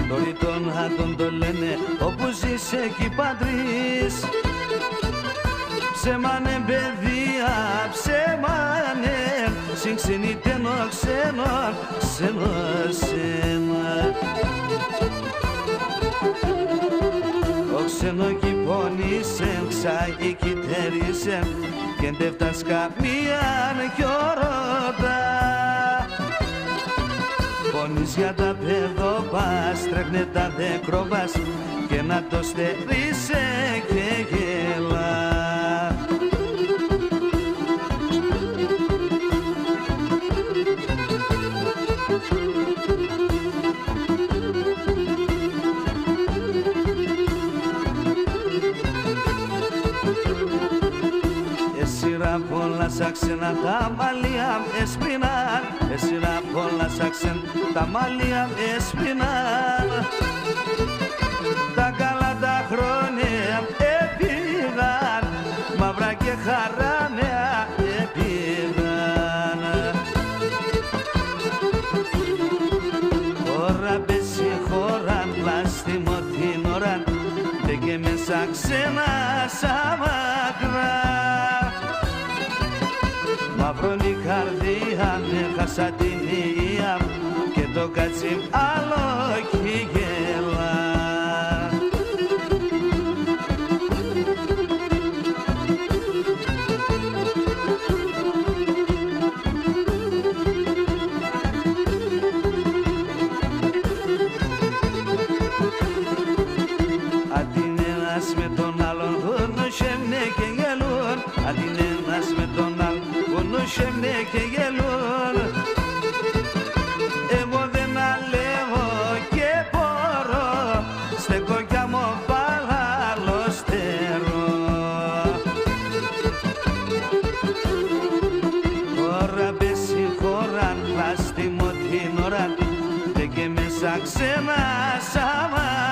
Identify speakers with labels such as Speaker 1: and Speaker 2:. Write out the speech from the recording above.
Speaker 1: Δωρητώνα τον το λένε όπου ζεις εκεί πατρίς. Ψέμανε παιδεία, ψέμανε, συγξενήτενο ξένο, ξένο σένα. Το ξένο κυπώνησεν, ξαγικυτερήσεν και ντεύτας καμίαν κι ορώτα. Πόνης για τα παιδόπας, τρέχνε τα δεκρόπας και να το στερήσε και γελά. Πολλά ξένα τα μαλλιά έσπιναν, εσύρα πολλά ξένα τα μαλλιά έσπιναν. Τα καλά τα χρόνια έπηγαν, μαύρα και χαράμια έπηγαν. Τώρα πέσει χώραν, πλάστιμο την ώρα, δε και μέσα ξένα σαν μακρά. Μαύρωνη καρδία, έχασα την υγεία και το κάτσι άλλο κι γελά. Αντί ένας με τον άλλον γνωσέμνε και γελούν, αντί ένας με τον άλλον γνωσέμνε και γελούν. Εγώ δεν αλεύω και μπορώ, στεκώ κι άμμο παλαλοστερώ. Τώρα πέσει χώραν, πλάστιμο την ώρα, δε και μέσα ξένα σάμα.